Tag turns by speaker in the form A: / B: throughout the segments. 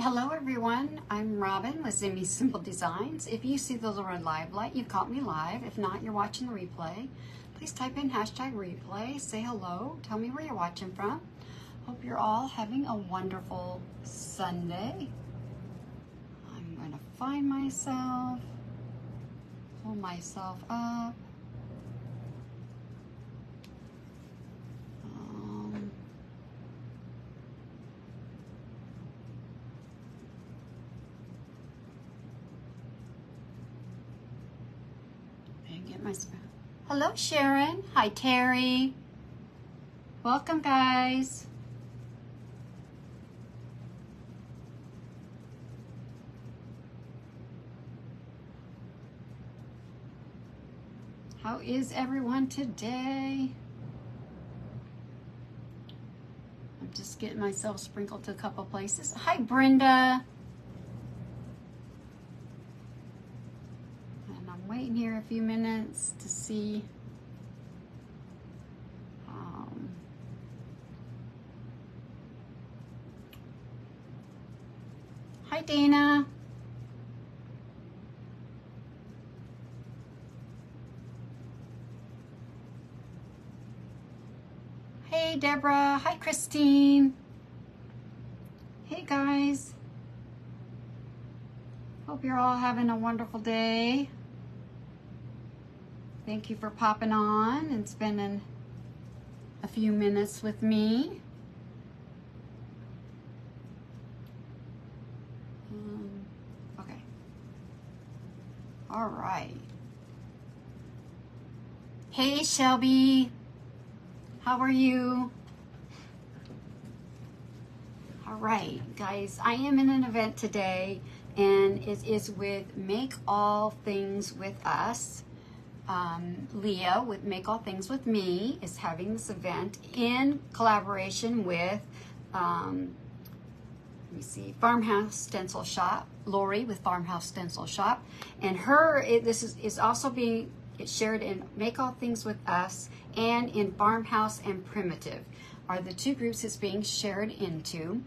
A: Hello everyone, I'm Robin with Zimmy Simple Designs. If you see the little red live light, you've caught me live. If not, you're watching the replay. Please type in hashtag replay, say hello, tell me where you're watching from. Hope you're all having a wonderful Sunday. I'm going to find myself, pull myself up. Get my spell. Hello Sharon. Hi Terry. Welcome guys. How is everyone today? I'm just getting myself sprinkled to a couple places. Hi Brenda. Waiting here a few minutes to see hi Dana. Hey Deborah. Hi Christine. Hey guys. Hope you're all having a wonderful day. Thank you for popping on and spending a few minutes with me. Okay. All right. Hey, Shelby. How are you? All right, guys. I am in an event today, and it is with Make All Things With Us. Leah with Make All Things With Me is having this event in collaboration with, let me see, Farmhouse Stencil Shop, Lori with Farmhouse Stencil Shop, and this is also being shared in Make All Things With Us and in Farmhouse and Primitive are the two groups it's being shared into.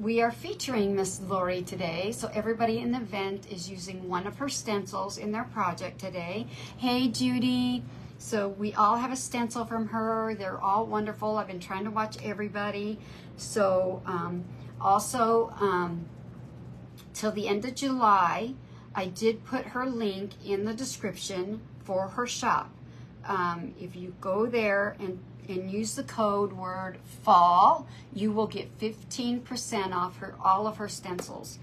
A: We are featuring Miss Lori today, so everybody in the event is using one of her stencils in their project today. Hey Judy, so we all have a stencil from her. They're all wonderful. I've been trying to watch everybody. So till the end of July, I did put her link in the description for her shop. If you go there and use the code word fall, you will get 15% off all of her stencils.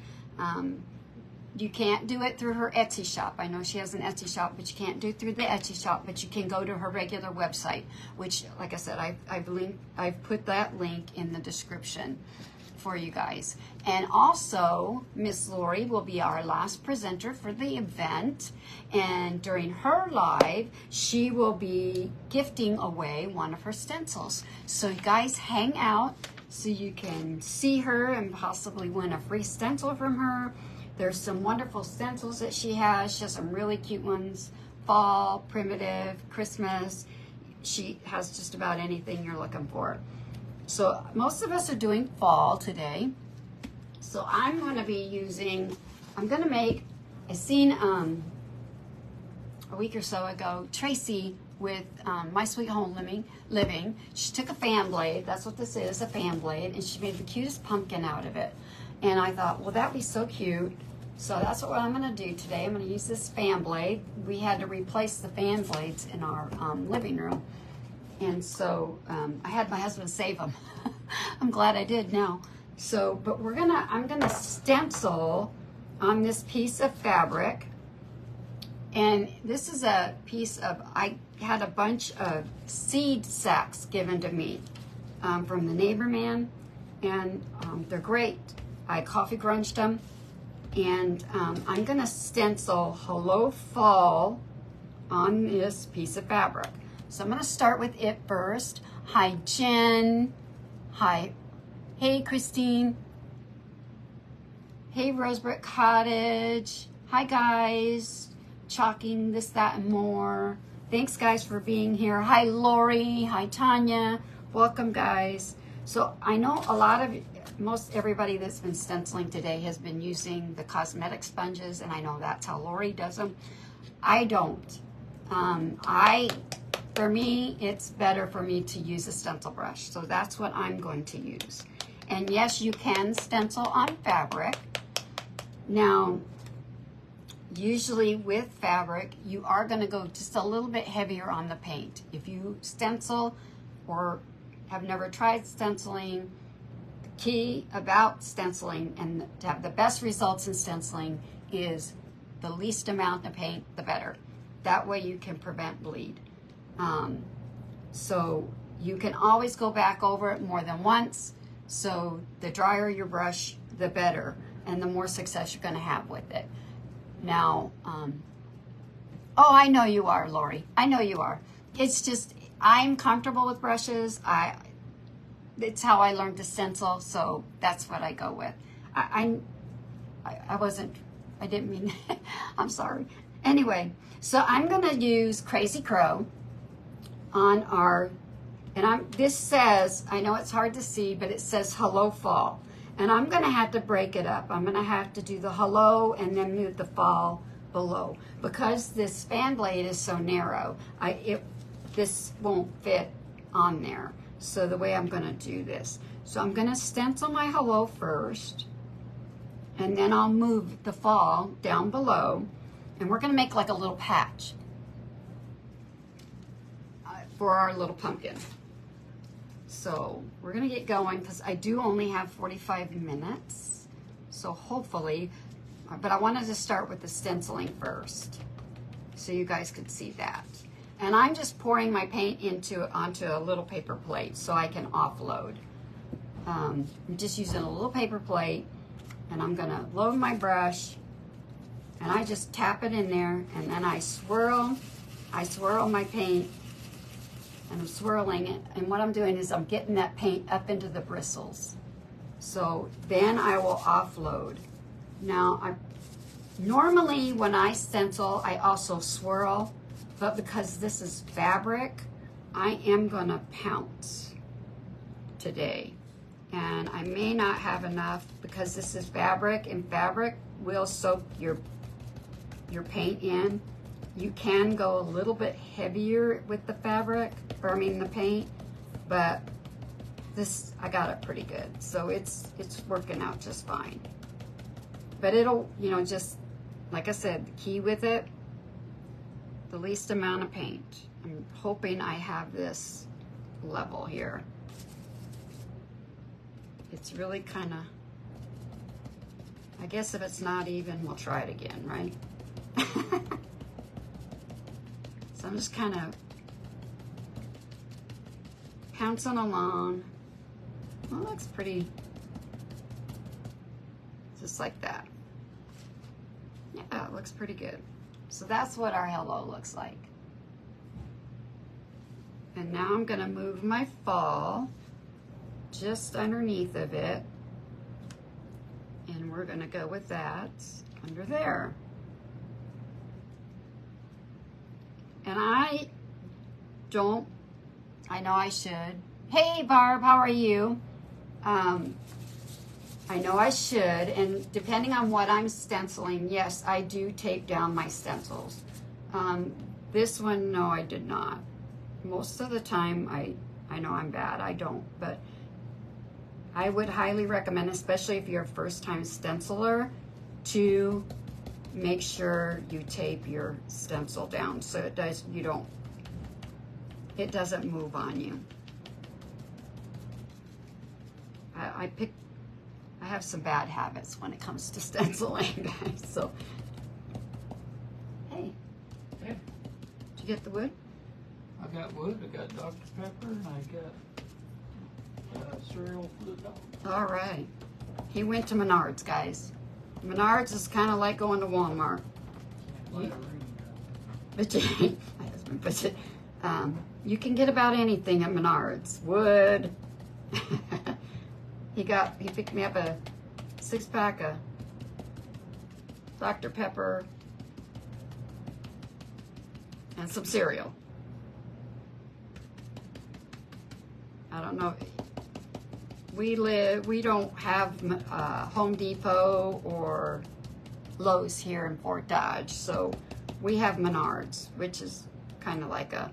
A: You can't do it through her Etsy shop. I know she has an Etsy shop, but you can't do it through the Etsy shop, but you can go to her regular website, which, like I said, I've put that link in the description for you guys. And also, Miss Lori will be our last presenter for the event, and during her live she will be gifting away one of her stencils. So you guys hang out so you can see her and possibly win a free stencil from her. There's some wonderful stencils that she has. She has some really cute ones, fall, primitive, Christmas. She has just about anything you're looking for. So most of us are doing fall today. So I'm going to make, I seen a week or so ago, Tracy with My Sweet Home Living. She took a fan blade, that's what this is, a fan blade, and she made the cutest pumpkin out of it. And I thought, well, that'd be so cute. So that's what I'm going to do today. I'm going to use this fan blade. We had to replace the fan blades in our living room. And so I had my husband save them. I'm glad I did now. So, but I'm gonna stencil on this piece of fabric. And this is a piece of, I had a bunch of seed sacks given to me from the neighbor man. And they're great. I coffee grunched them. And I'm gonna stencil Hello Fall on this piece of fabric. So I'm going to start with it first. Hi, Jen. Hi. Hey, Christine. Hey, Rosebrook Cottage. Hi, guys. Chalking this, that, and more. Thanks, guys, for being here. Hi, Lori. Hi, Tanya. Welcome, guys. So I know a lot of most everybody that's been stenciling today has been using the cosmetic sponges, and I know that's how Lori does them. I don't. For me, it's better for me to use a stencil brush, so that's what I'm going to use. And yes, you can stencil on fabric. Now, usually with fabric, you are going to go just a little bit heavier on the paint. If you stencil or have never tried stenciling, the key about stenciling and to have the best results in stenciling is the least amount of paint, the better. That way you can prevent bleed. So you can always go back over it more than once. So the drier your brush, the better, and the more success you're going to have with it. Now, oh, I know you are, Lori. I know you are. It's just, I'm comfortable with brushes. It's how I learned to stencil, so that's what I go with. I didn't mean, I'm sorry. Anyway, so I'm going to use Crazy Crow on our, and this says, I know it's hard to see, but it says Hello Fall. And I'm going to have to break it up. I'm going to have to do the hello and then move the fall below. Because this fan blade is so narrow, this won't fit on there. So the way I'm going to do this. So I'm going to stencil my hello first. And then I'll move the fall down below. And we're going to make like a little patch for our little pumpkin. So we're going to get going because I do only have 45 minutes. So hopefully, but I wanted to start with the stenciling first so you guys could see that. And I'm just pouring my paint onto a little paper plate so I can offload. I'm just using a little paper plate, and I'm going to load my brush, and I just tap it in there, and then I swirl my paint. And I'm swirling it, and what I'm doing is I'm getting that paint up into the bristles. So then I will offload. Now, normally when I stencil, I also swirl, but because this is fabric, I am gonna pounce today. And I may not have enough because this is fabric, and fabric will soak your paint in. You can go a little bit heavier with the fabric, or I mean the paint, but this, I got it pretty good. So it's working out just fine. But it'll, just, like I said, the key with it, the least amount of paint. I'm hoping I have this level here. It's really kind of, I guess if it's not even, we'll try it again, right? So I'm just kind of pouncing along. Well, it looks pretty, just like that. Yeah, it looks pretty good. So that's what our hello looks like. And now I'm gonna move my fall just underneath of it. And we're gonna go with that under there. And I know I should. Hey Barb, how are you? I know I should, and depending on what I'm stenciling, yes, I do tape down my stencils. This one, no, I did not. Most of the time, I know I'm bad, I don't, but I would highly recommend, especially if you're a first-time stenciler, to make sure you tape your stencil down so it doesn't move on you. I have some bad habits when it comes to stenciling, guys. So, hey,
B: Hey,
A: did you get the wood?
B: I got wood, I got Dr. Pepper, and I got cereal for the dog.
A: All right. He went to Menards, guys. Menards is kind of like going to Walmart. But my husband puts it. You can get about anything at Menards. Wood. He picked me up a 6-pack of Dr. Pepper and some cereal. I don't know. we don't have Home Depot or Lowe's here in Fort Dodge, so we have Menards, which is kind of like a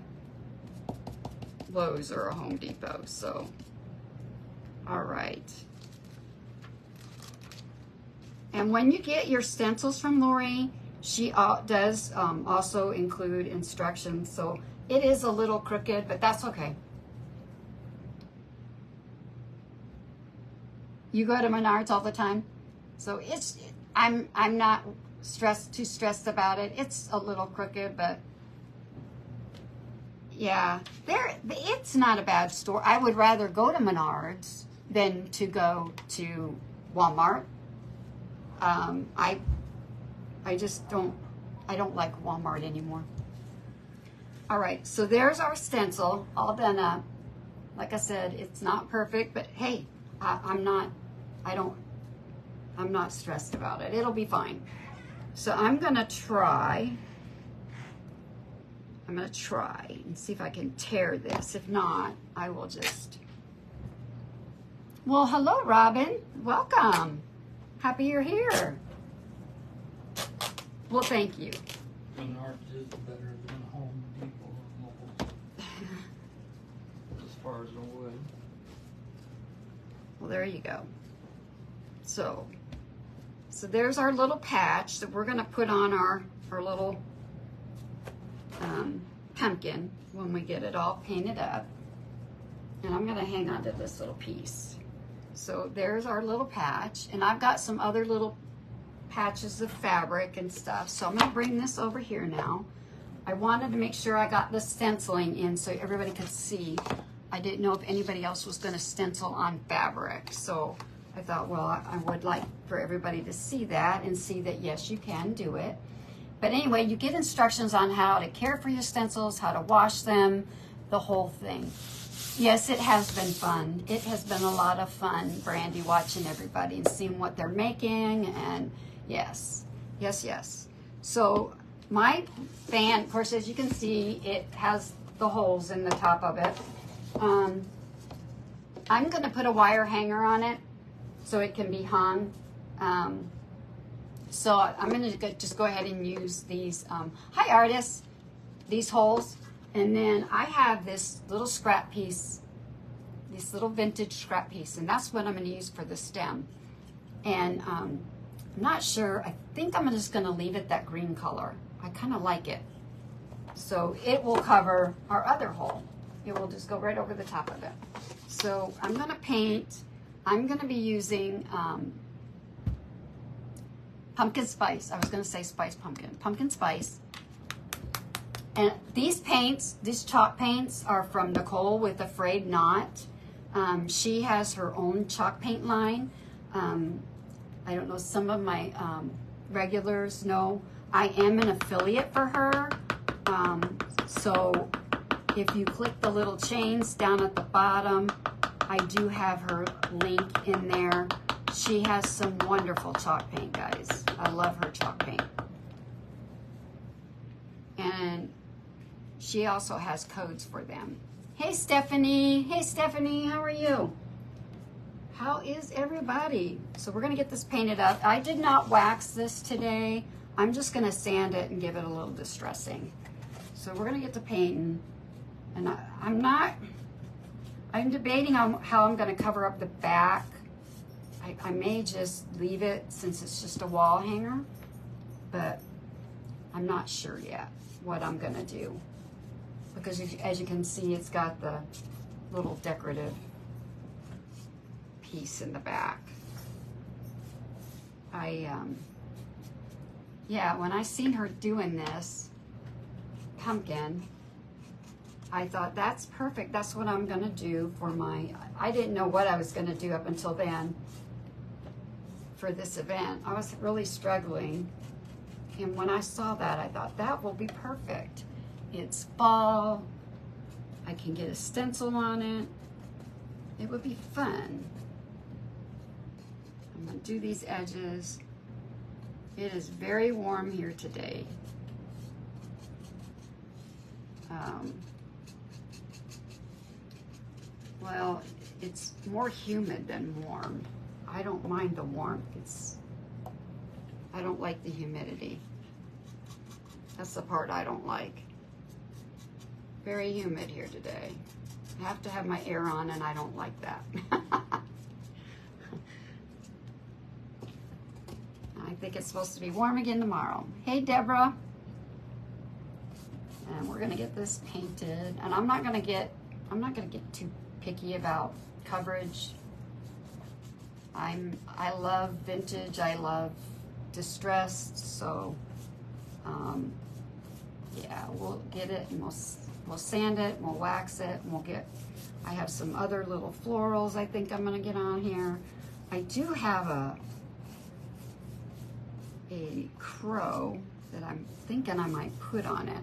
A: Lowe's or a Home Depot. So, all right. And when you get your stencils from Lori, she does also include instructions. So it is a little crooked, but that's okay. You go to Menards all the time, so I'm not too stressed about it. It's a little crooked, but yeah, it's not a bad store. I would rather go to Menards than to go to Walmart. I just don't like Walmart anymore. All right, so there's our stencil all done up. Like I said, it's not perfect, but hey, I'm not stressed about it. It'll be fine. So I'm gonna try and see if I can tear this. If not, I will just, well, hello, Robin, welcome. Happy you're here. Well, thank you.
B: Menards is better than Home Depot or Lowe's as far as the wood.
A: Well, there you go. So there's our little patch that we're gonna put on our little pumpkin when we get it all painted up. And I'm gonna hang on to this little piece. So there's our little patch, and I've got some other little patches of fabric and stuff. So I'm gonna bring this over here now. I wanted to make sure I got the stenciling in so everybody could see. I didn't know if anybody else was gonna stencil on fabric. So I thought, well, I would like for everybody to see that and see that, yes, you can do it. But anyway, you get instructions on how to care for your stencils, how to wash them, the whole thing. Yes, it has been fun. It has been a lot of fun, Brandy, watching everybody and seeing what they're making. And yes. So my fan, of course, as you can see, it has the holes in the top of it. I'm going to put a wire hanger on it so it can be hung. So I'm going to just go ahead and use these, hi artists, these holes. And then I have this little scrap piece, this little vintage scrap piece, and that's what I'm going to use for the stem. And I'm not sure, I think I'm just going to leave it that green color. I kind of like it. So it will cover our other hole. It will just go right over the top of it. So I'm going to paint. I'm going to be using pumpkin spice. I was going to say spice pumpkin. Pumpkin spice. And these paints, these chalk paints, are from Nicole with Afraid Not. She has her own chalk paint line. I don't know, some of my regulars know I am an affiliate for her. So if you click the little chains down at the bottom, I do have her link in there. She has some wonderful chalk paint, guys. I love her chalk paint. And she also has codes for them. Hey, Stephanie. Hey, Stephanie, how are you? How is everybody? So we're going to get this painted up. I did not wax this today. I'm just going to sand it and give it a little distressing. So we're going to get to painting. And I'm debating on how I'm going to cover up the back. I may just leave it since it's just a wall hanger, but I'm not sure yet what I'm going to do. Because as you can see, it's got the little decorative piece in the back. Yeah, when I seen her doing this pumpkin, I thought that's perfect. That's what I'm gonna do for I didn't know what I was gonna do up until then for this event. I was really struggling. And when I saw that, I thought that will be perfect. It's fall. I can get a stencil on it. It would be fun. I'm gonna do these edges. It is very warm here today. Well, it's more humid than warm. I don't mind the warmth. I don't like the humidity. That's the part I don't like. Very humid here today. I have to have my air on and I don't like that. I think it's supposed to be warm again tomorrow. Hey, Deborah. And we're gonna get this painted. And I'm not gonna get too picky about coverage. I love vintage. I love distressed. So, yeah, we'll get it and we'll sand it. We'll wax it. And I have some other little florals I think I'm gonna get on here. I do have a crow that I'm thinking I might put on it.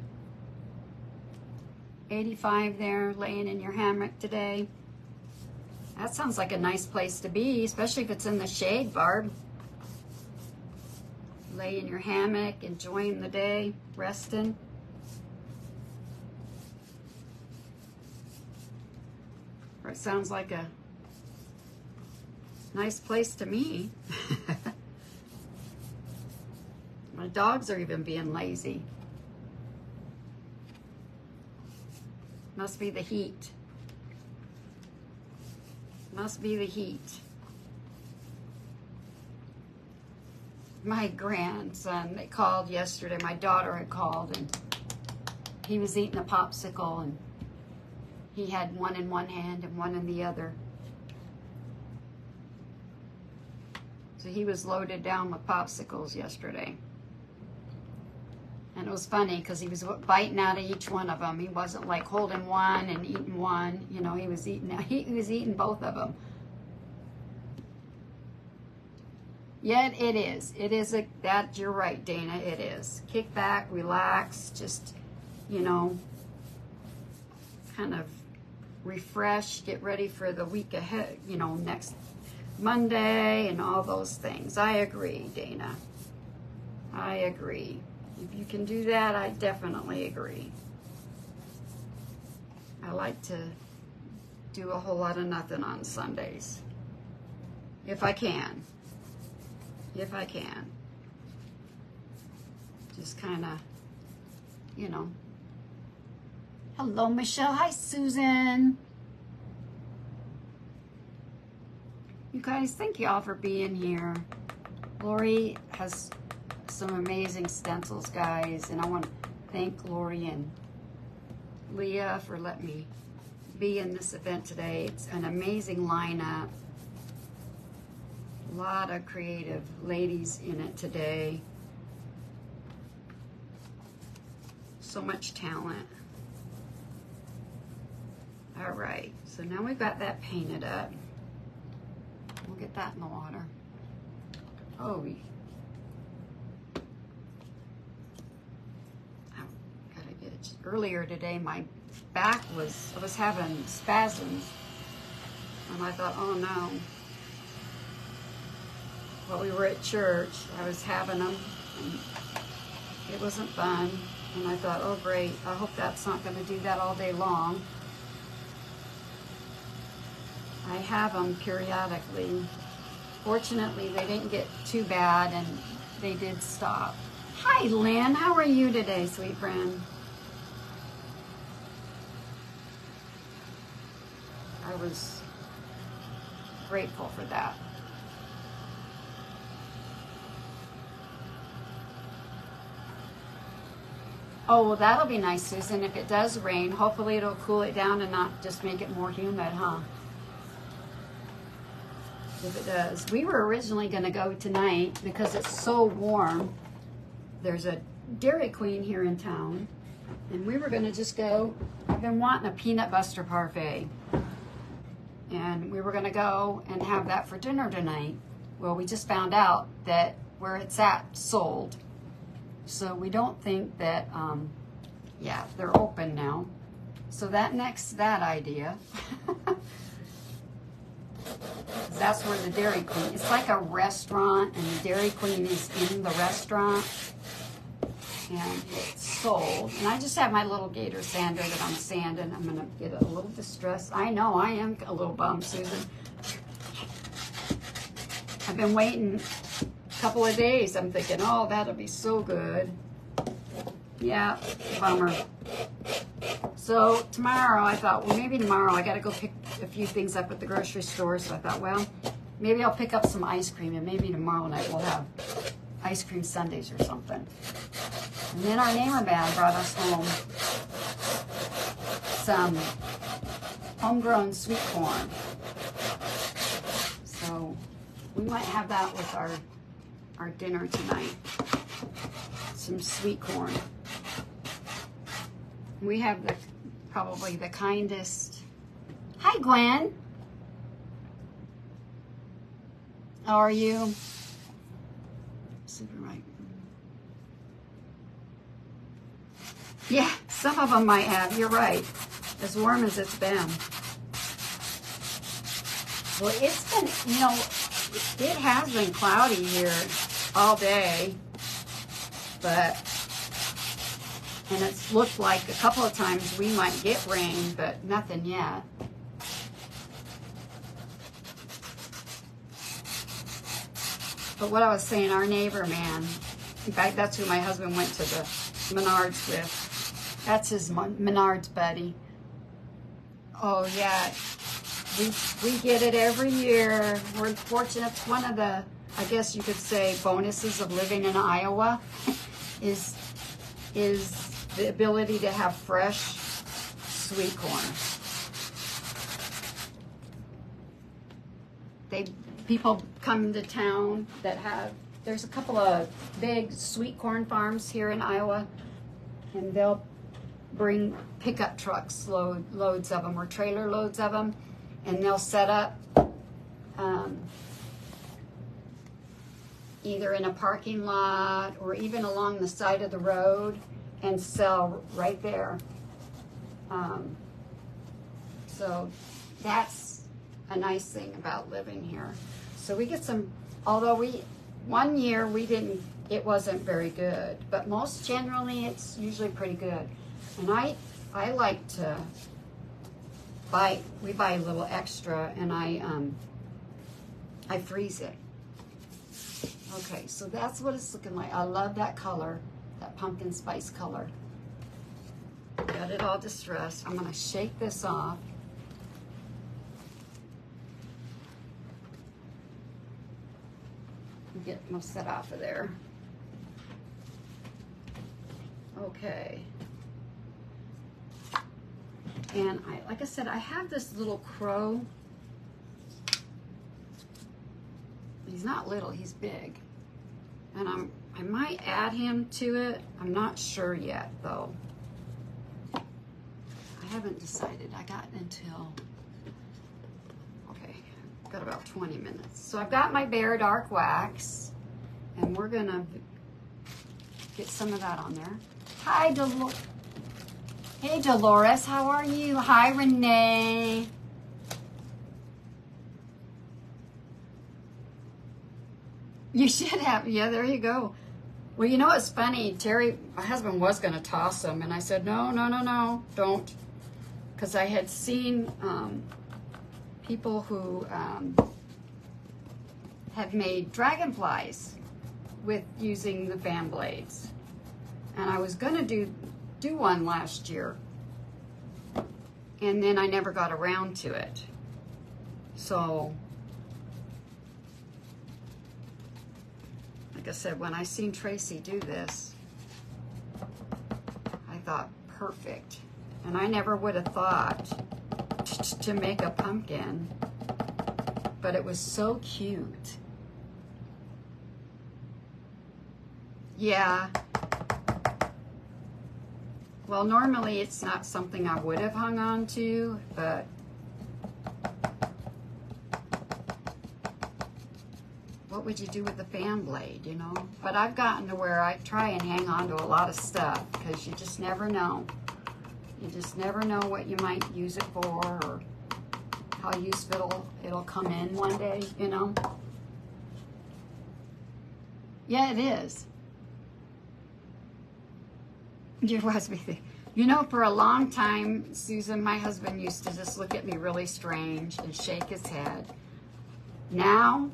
A: 85 there, laying in your hammock today. That sounds like a nice place to be, especially if it's in the shade, Barb. Lay in your hammock, enjoying the day, resting. Or it sounds like a nice place to me. My dogs are even being lazy. Must be the heat. Must be the heat. My grandson, they called yesterday. My daughter had called and he was eating a popsicle and he had one in one hand and one in the other. So he was loaded down with popsicles yesterday. And it was funny because he was biting out of each one of them. He wasn't like holding one and eating one. You know, he was eating both of them. Yet it is. It is that, you're right, Dana, it is. Kick back, relax, just, you know, kind of refresh, get ready for the week ahead, you know, next Monday and all those things. I agree, Dana. I agree. If you can do that, I definitely agree. I like to do a whole lot of nothing on Sundays. If I can. If I can. Just kind of, you know. Hello, Michelle. Hi, Susan. You guys, thank you all for being here. Lori has some amazing stencils, guys, and I want to thank Lori and Leah for letting me be in this event today. It's an amazing lineup. A lot of creative ladies in it today. So much talent. All right, so now we've got that painted up. We'll get that in the water. Oh, earlier today, my back I was having spasms, and I thought, oh no. Well, we were at church, I was having them, and it wasn't fun, and I thought, oh great, I hope that's not going to do that all day long. I have them periodically. Fortunately, they didn't get too bad, and they did stop. Hi, Lynn, how are you today, sweet friend? I was grateful for that. Oh, well, that'll be nice, Susan. If it does rain, hopefully it'll cool it down and not just make it more humid, huh? If it does. We were originally going to go tonight because it's so warm. There's a Dairy Queen here in town, and we were going to just go. I've been wanting a peanut butter parfait. And we were going to go and have that for dinner tonight. Well, we just found out that where it's at sold. So we don't think that, yeah, they're open now. So that nexts that idea. That's where the Dairy Queen, it's like a restaurant, and the Dairy Queen is in the restaurant. and it's sold. And I just have my little gator sander that I'm sanding. I'm gonna get a little distressed. I know I am a little bummed, Susan. I've been waiting a couple of days. I'm thinking, oh, that'll be so good. Yeah, bummer. So tomorrow, I thought, well, maybe tomorrow I got to go pick a few things up at the grocery store. So I thought, well, maybe I'll pick up some ice cream, and maybe tomorrow night we'll have ice cream sundaes or something. And then our neighbor man brought us home some homegrown sweet corn. So we might have that with our dinner tonight. Some sweet corn. We have probably the kindest. Hi, Gwen. How are you? Super right. Yeah, some of them might have. You're right. As warm as it's been. Well, it's been, you know, it has been cloudy here all day, and it's looked like a couple of times we might get rain, but nothing yet. But what I was saying, our neighbor man, in fact, that's who my husband went to the Menards with. That's his Menards buddy. Oh yeah, we get it every year. We're fortunate. It's one of the, I guess you could say, bonuses of living in Iowa is the ability to have fresh sweet corn. People come to town that there's a couple of big sweet corn farms here in Iowa, and they'll bring pickup trucks, loads of them, or trailer loads of them, and they'll set up either in a parking lot or even along the side of the road and sell right there. So that's a nice thing about living here. So we get some, although one year it wasn't very good, but most generally it's usually pretty good. And I like to we buy a little extra, and I freeze it. Okay, so that's what it's looking like. I love that color, that pumpkin spice color. Got it all distressed. I'm gonna shake this off. Get most of that off of there. Okay. And like I said, I have this little crow. He's not little, he's big. And I might add him to it. I'm not sure yet though. I haven't decided. I got until, okay, I've got about 20 minutes. So I've got my Bare Dark Wax, and we're gonna get some of that on there. Hi, Dolores. Hey, Dolores, how are you? Hi, Renee. You should have, yeah, there you go. Well, you know what's funny? Terry, my husband, was gonna toss them, and I said, no, don't. Because I had seen people who have made dragonflies with using the fan blades. And I was gonna do one last year, and then I never got around to it. So, like I said, when I seen Tracy do this, I thought, perfect. And I never would have thought to make a pumpkin, but it was so cute. Yeah. Well, normally it's not something I would have hung on to, but what would you do with the fan blade, you know? But I've gotten to where I try and hang on to a lot of stuff, because you just never know. You just never know what you might use it for, or how useful it'll come in one day, you know? Yeah, it is. You was me. You know, for a long time, Susan, my husband used to just look at me really strange and shake his head. Now,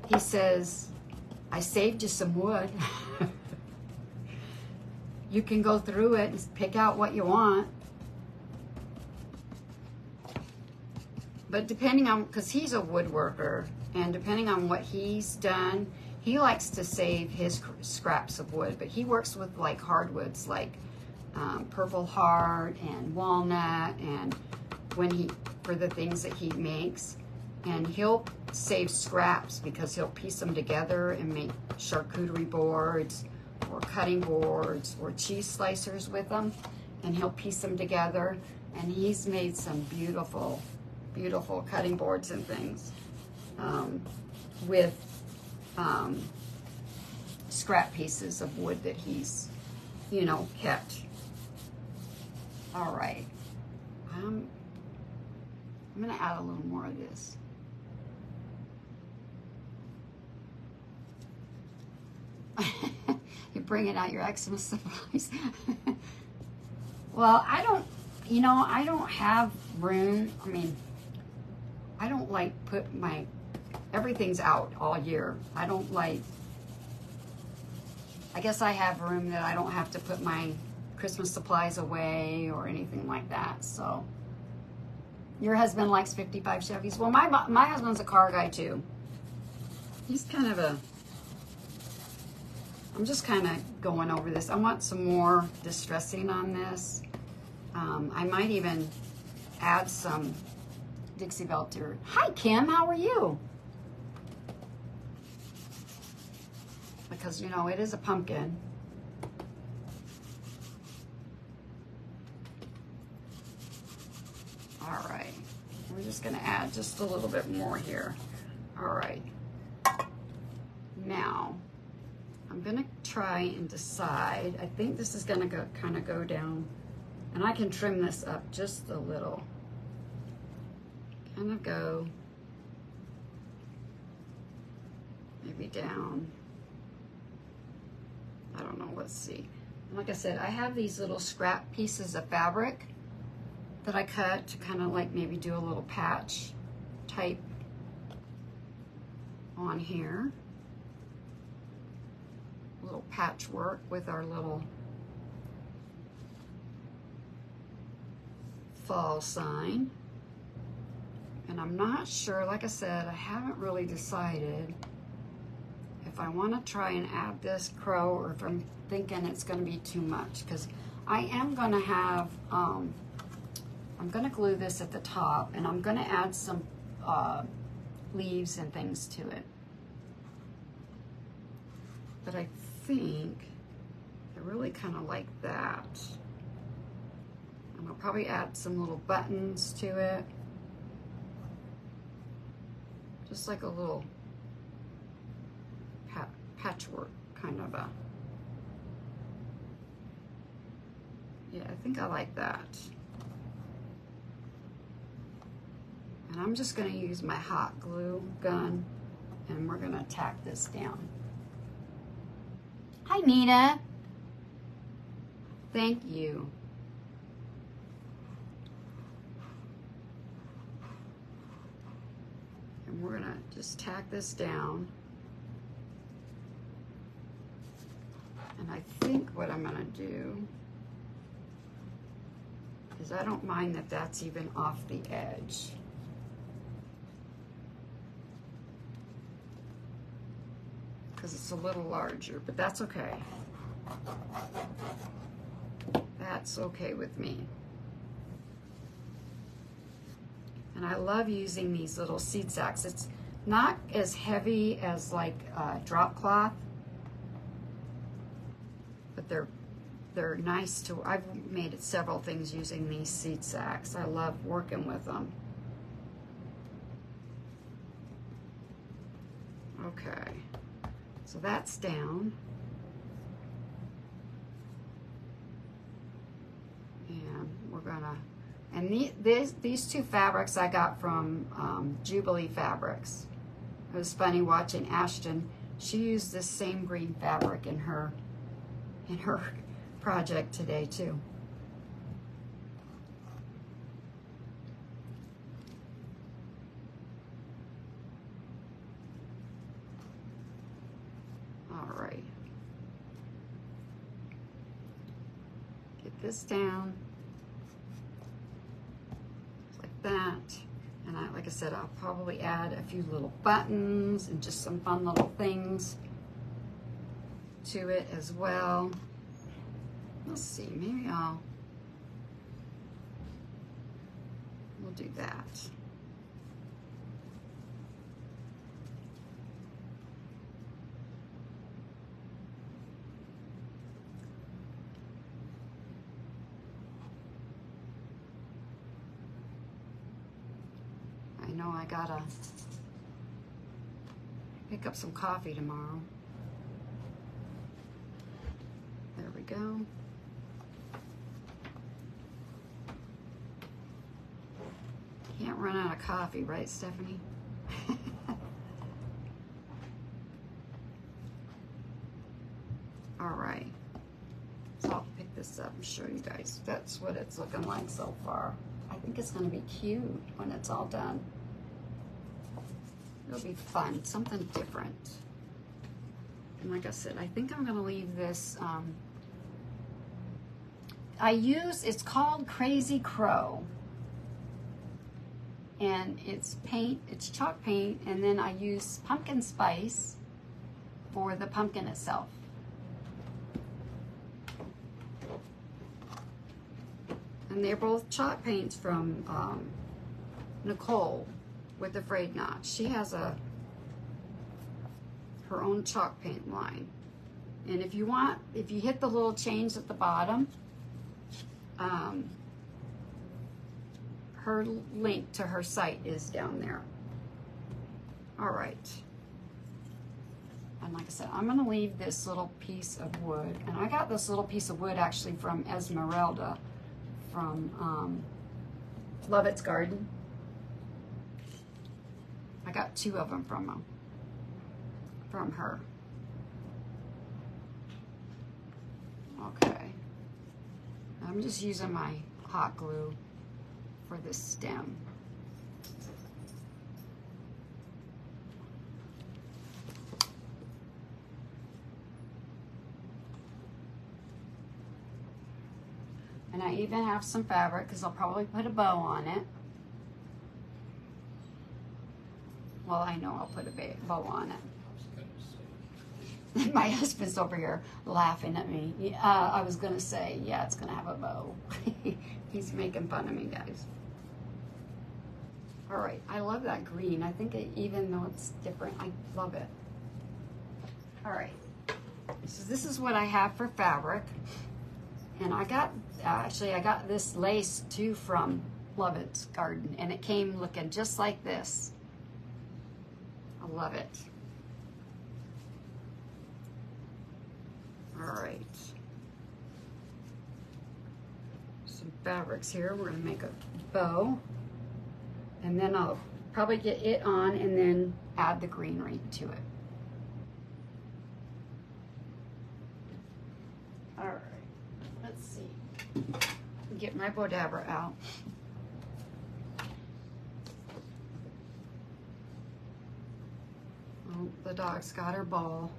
A: he says, I saved you some wood. You can go through it and pick out what you want. But depending on, because he's a woodworker, and depending on what he's done, he likes to save his scraps of wood, but he works with like hardwoods like purple heart and walnut, and for the things that he makes, and he'll save scraps because he'll piece them together and make charcuterie boards or cutting boards or cheese slicers with them, and he'll piece them together, and he's made some beautiful, beautiful cutting boards and things with scrap pieces of wood that he's, you know, kept. All right, I'm gonna add a little more of this. You're bringing out your Xmas supplies. Well, I don't have room. I mean, I don't like put everything's out all year. I guess I have room that I don't have to put my Christmas supplies away or anything like that. So your husband likes 55 Chevys. Well, my husband's a car guy too. He's kind of I'm just kind of going over this. I want some more distressing on this. I might even add some Dixie Belle. Hi, Kim. How are you? Because, you know, it is a pumpkin. All right. We're just going to add just a little bit more here. All right. Now, I'm going to try and decide. I think this is going to kind of go down. And I can trim this up just a little. Kind of go maybe down. I don't know, let's see. Like I said, I have these little scrap pieces of fabric that I cut to kind of like maybe do a little patch type on here. A little patchwork with our little fall sign. And I'm not sure, like I said, I haven't really decided if I want to try and add this crow or if I'm thinking it's going to be too much, because I am going to have, I'm going to glue this at the top, and I'm going to add some leaves and things to it. But I think I really kind of like that. And I'll probably add some little buttons to it. Just like a little patchwork kind of a, yeah, I think I like that. And I'm just going to use my hot glue gun, and we're going to tack this down. Hi, Nina. Thank you. And we're going to just tack this down. And I think what I'm going to do is I don't mind that that's even off the edge. Because it's a little larger, but that's okay. That's okay with me. And I love using these little seed sacks. It's not as heavy as like drop cloth, but they're nice to, I've made several things using these seed sacks. I love working with them. Okay, so that's down. And we're gonna, and these two fabrics I got from Jubilee Fabrics. It was funny watching Ashton. She used this same green fabric in her project today too. All right. Get this down like that. And like I said, I'll probably add a few little buttons and just some fun little things to it as well. Let's see, maybe we'll do that. I know I gotta pick up some coffee tomorrow. There we go. Can't run out of coffee, right, Stephanie? All right. So I'll pick this up and show you guys. That's what it's looking like so far. I think it's going to be cute when it's all done. It'll be fun, something different. And like I said, I think I'm going to leave this. It's called Crazy Crow. And it's paint, it's chalk paint, and then I use pumpkin spice for the pumpkin itself. And they're both chalk paints from Nicole with Afraid Not. She has her own chalk paint line. And if you hit the little chains at the bottom, her link to her site is down there. All right. And like I said, I'm gonna leave this little piece of wood. And I got this little piece of wood actually from Esmeralda from Lovett's Garden. I got 2 of them from her. Okay. I'm just using my hot glue for this stem. And I even have some fabric because I'll probably put a bow on it. Well, I know I'll put a bow on it. My husband's over here laughing at me. I was gonna say, yeah, it's gonna have a bow. He's making fun of me, guys. All right, I love that green. I think even though it's different, I love it. All right, so this is what I have for fabric. And I got this lace too from Lovett's Garden, and it came looking just like this. I love it. All right. Some fabrics here. We're gonna make a bow. And then I'll probably get it on and then add the greenery to it. All right, let's see. Get my Bodabra out. Oh, the dog's got her ball.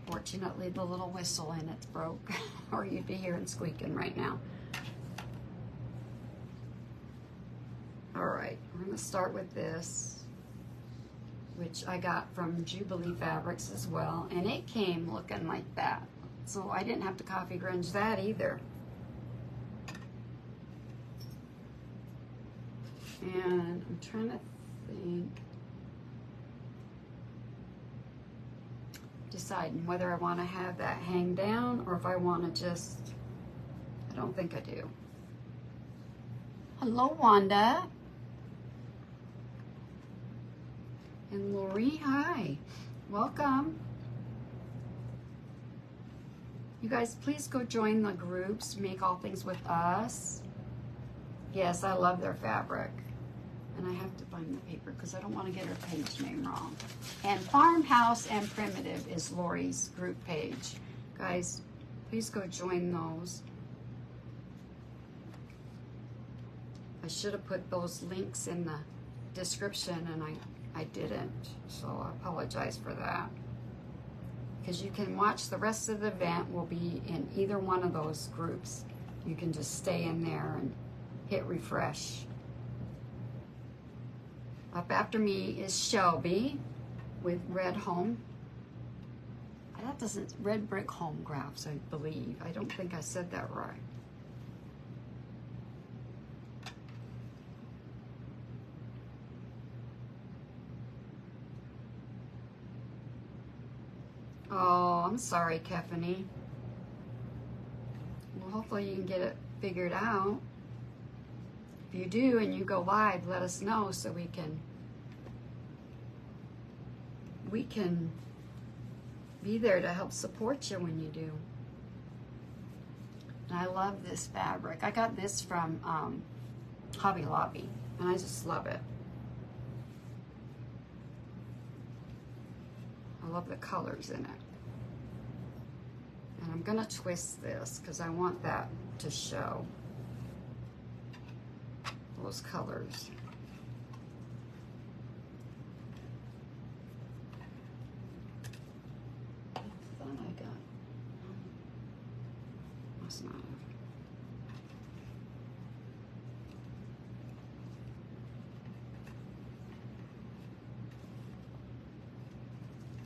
A: Fortunately, the little whistle in it's broke, or you'd be hearing squeaking right now. All right, we're gonna start with this, which I got from Jubilee Fabrics as well, and it came looking like that. So I didn't have to coffee grunge that either. And I'm trying to think, deciding whether I want to have that hang down or if I want to just, I don't think I do. Hello, Wanda. And Lori, hi. Welcome. You guys, please go join the groups, Make All Things With Us. Yes, I love their fabric. And I have to find the paper because I don't want to get her page name wrong. And Farmhouse and Primitive is Lori's group page. Guys, please go join those. I should have put those links in the description, and I didn't, so I apologize for that. Because you can watch the rest of the event will be in either one of those groups. You can just stay in there and hit refresh. Up after me is Shelby with Red Home. That doesn't, Red Brick Home Crafts, I believe. I don't think I said that right. Oh, I'm sorry, Kefany. Well, hopefully you can get it figured out. If you do and you go live, let us know so we can be there to help support you when you do. And I love this fabric. I got this from Hobby Lobby, and I just love it. I love the colors in it. And I'm gonna twist this because I want that to show those colors. I thought I got, must not have.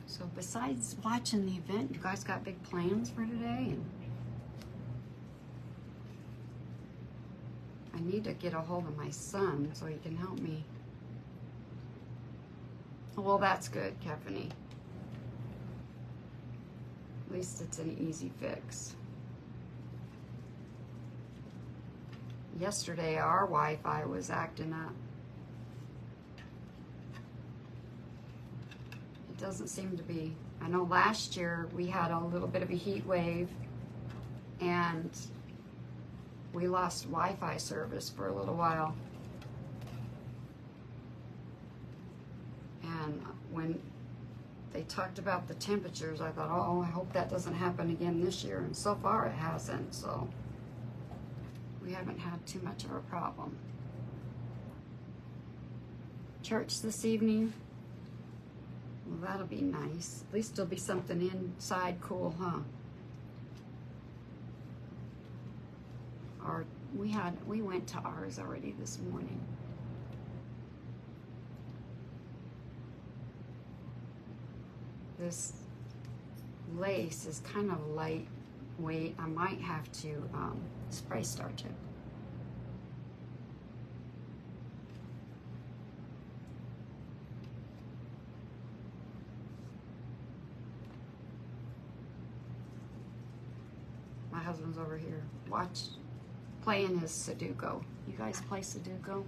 A: So besides watching the event, you guys got big plans for today? And I need to get a hold of my son so he can help me. Well, that's good, Kefany. At least it's an easy fix. Yesterday, our Wi-Fi was acting up. Doesn't seem to be. I know last year we had a little bit of a heat wave and we lost Wi-Fi service for a little while. And when they talked about the temperatures, I thought, oh, I hope that doesn't happen again this year. And so far it hasn't, so we haven't had too much of a problem. Church this evening. Well, that'll be nice. At least there'll be something inside cool, huh? Or we went to ours already this morning. This lace is kind of lightweight. I might have to spray starch it. My husband's over here playing his Sudoku. You guys play Sudoku?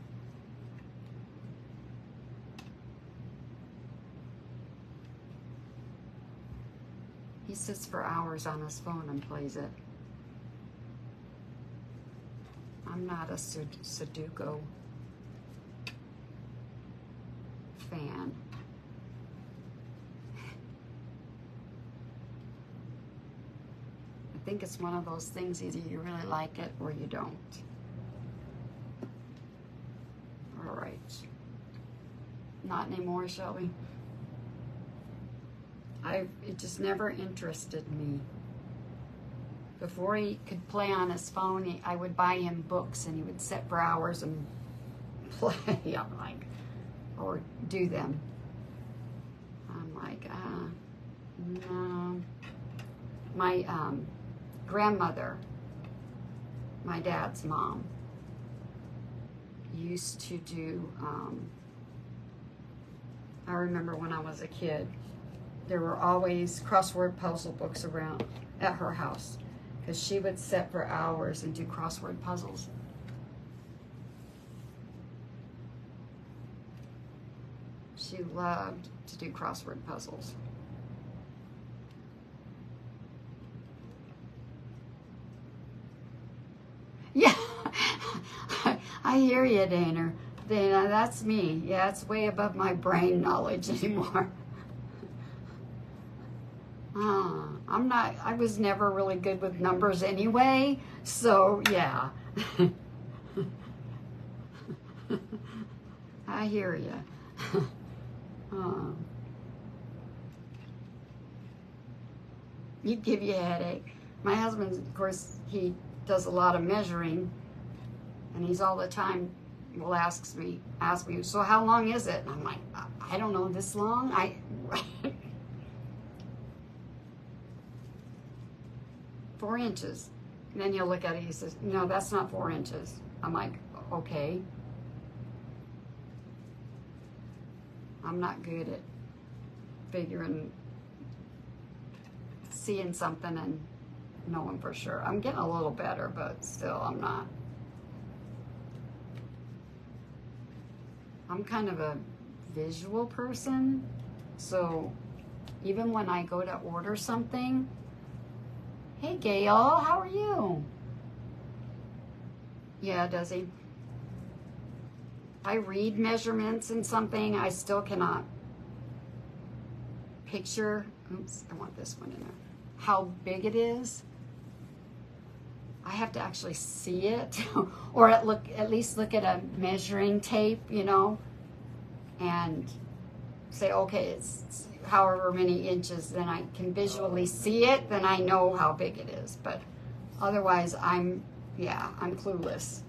A: He sits for hours on his phone and plays it. I'm not a Sudoku fan. I think it's one of those things, either you really like it or you don't. All right. Not anymore, Shelby. It just never interested me. Before he could play on his phone, I would buy him books and he would sit for hours and play. I'm like, or do them. I'm like, no. My grandmother, my dad's mom, used to do, I remember when I was a kid, there were always crossword puzzle books around at her house because she would sit for hours and do crossword puzzles. She loved to do crossword puzzles. Yeah, I hear you, Dana. Dana, that's me. Yeah, it's way above my brain knowledge anymore. I was never really good with numbers anyway, so yeah. I hear you. You'd give you a headache. My husband, of course, he does a lot of measuring, and he's all the time will ask me, so how long is it? And I'm like, I don't know, this long? 4 inches. And then he'll look at it, he says, no, that's not 4 inches. I'm like, okay. I'm not good at seeing something and knowing for sure. I'm getting a little better, but still I'm not. I'm kind of a visual person, so even when I go to order something, hey Gail, how are you? Yeah, does he? I read measurements and something, I still cannot picture, oops, I want this one in there, how big it is. I have to actually see it, or at least look at a measuring tape, you know, and say, okay, it's however many inches, then I can visually see it, then I know how big it is. But otherwise, I'm clueless.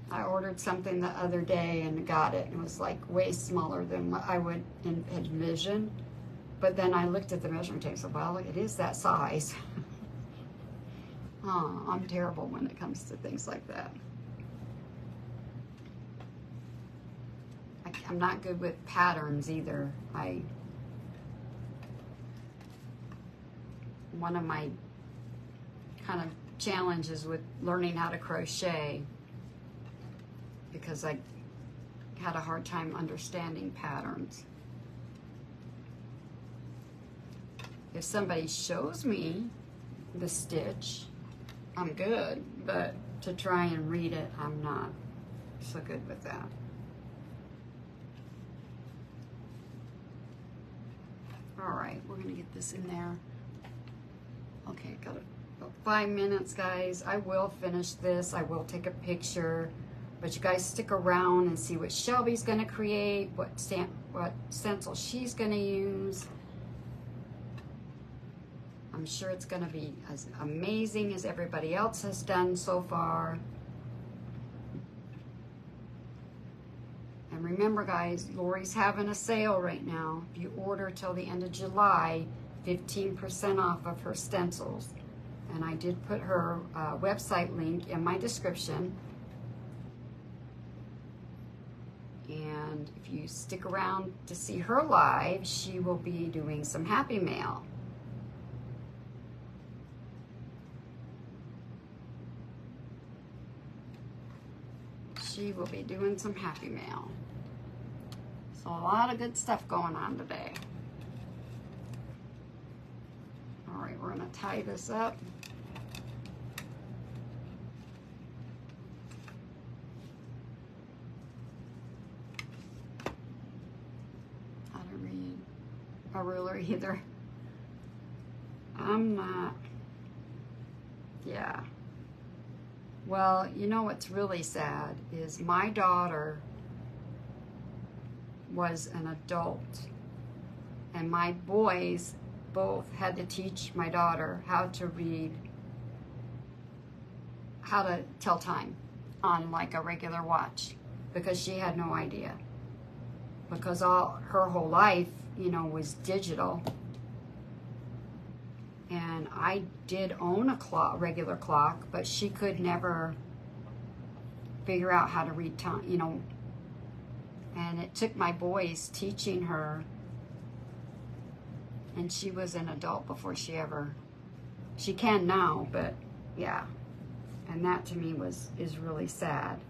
A: I ordered something the other day and got it, and it was like way smaller than what I would envision. But then I looked at the measuring tape and said, well, it is that size. I'm terrible when it comes to things like that. I'm not good with patterns either. One of my kind of challenges with learning how to crochet, because I had a hard time understanding patterns. If somebody shows me the stitch, I'm good, but to try and read it, I'm not so good with that. All right, we're gonna get this in there. Okay, got about 5 minutes, guys. I will finish this. I will take a picture, but you guys stick around and see what Shelby's gonna create, what stencil she's gonna use. I'm sure it's gonna be as amazing as everybody else has done so far. And remember, guys, Lori's having a sale right now. If you order till the end of July, 15% off of her stencils. And I did put her website link in my description. And if you stick around to see her live, she will be doing some Happy Mail. She will be doing some Happy Mail. So a lot of good stuff going on today. All right, we're gonna tie this up. How to read a ruler either. I'm not, yeah. Well, you know what's really sad is my daughter was an adult, and my boys both had to teach my daughter how to read, how to tell time on like a regular watch, because she had no idea. Because her whole life, you know, was digital. And I did own a clock, regular clock, but she could never figure out how to read time, you know. And it took my boys teaching her, and she was an adult before she can now, but yeah. And that to me is really sad.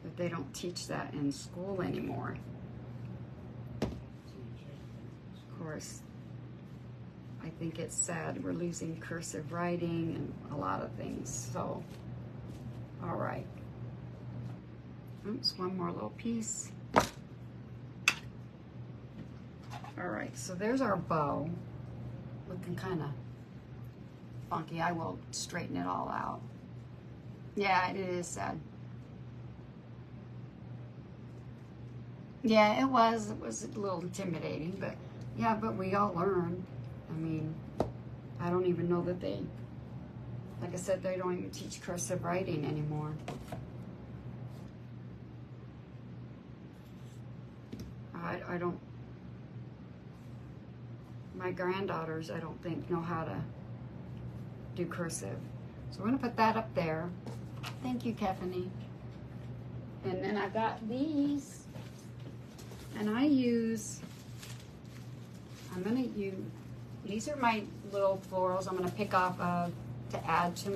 A: That they don't teach that in school anymore. Of course, I think it's sad. We're losing cursive writing and a lot of things. So, all right. Oops, one more little piece. All right, so there's our bow. Looking kind of funky. I will straighten it all out. Yeah, it is sad. Yeah, it was a little intimidating, but yeah, but we all learn. I mean, I don't even know that they, like I said, they don't even teach cursive writing anymore. I don't, my granddaughters, I don't think, know how to do cursive. So we're gonna put that up there. Thank you, Kefany. And then I got these, and I use, these are my little florals I'm gonna pick off of to add to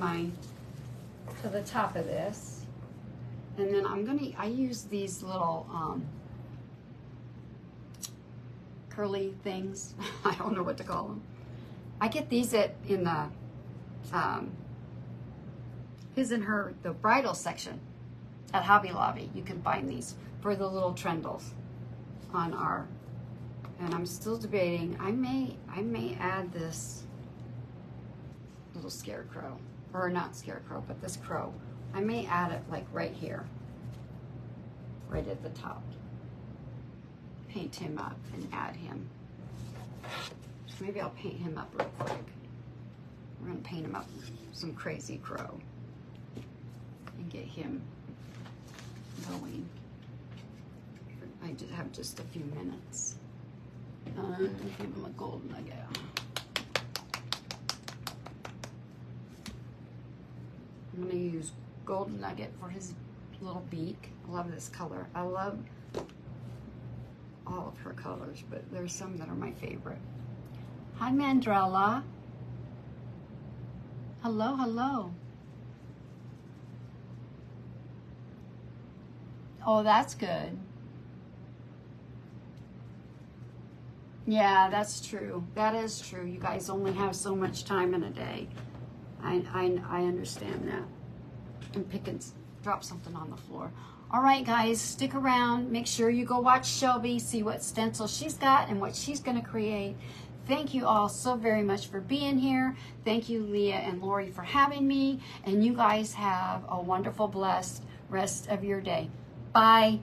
A: the top of this. And then I use these little curly things. I don't know what to call them. I get these in the his and her, the bridal section at Hobby Lobby. You can find these for the little trendles on our, and I'm still debating. I may add this little scarecrow, or not scarecrow, but this crow. I may add it like right here, right at the top. Paint him up and add him. So maybe I'll paint him up real quick. We're gonna paint him up some crazy crow and get him going. I just have just a few minutes. Give him a gold nugget. I'm gonna use gold nugget for his little beak. I love this color. I love all of her colors, but there's some that are my favorite. Hi, Mandrella. Hello, hello. Oh, that's good. Yeah, that's true. That is true. You guys only have so much time in a day. I understand that. I'm picking, drop something on the floor. All right, guys, stick around. Make sure you go watch Shelby, see what stencil she's got and what she's going to create. Thank you all so very much for being here. Thank you, Leah and Lori, for having me. And you guys have a wonderful, blessed rest of your day. Bye.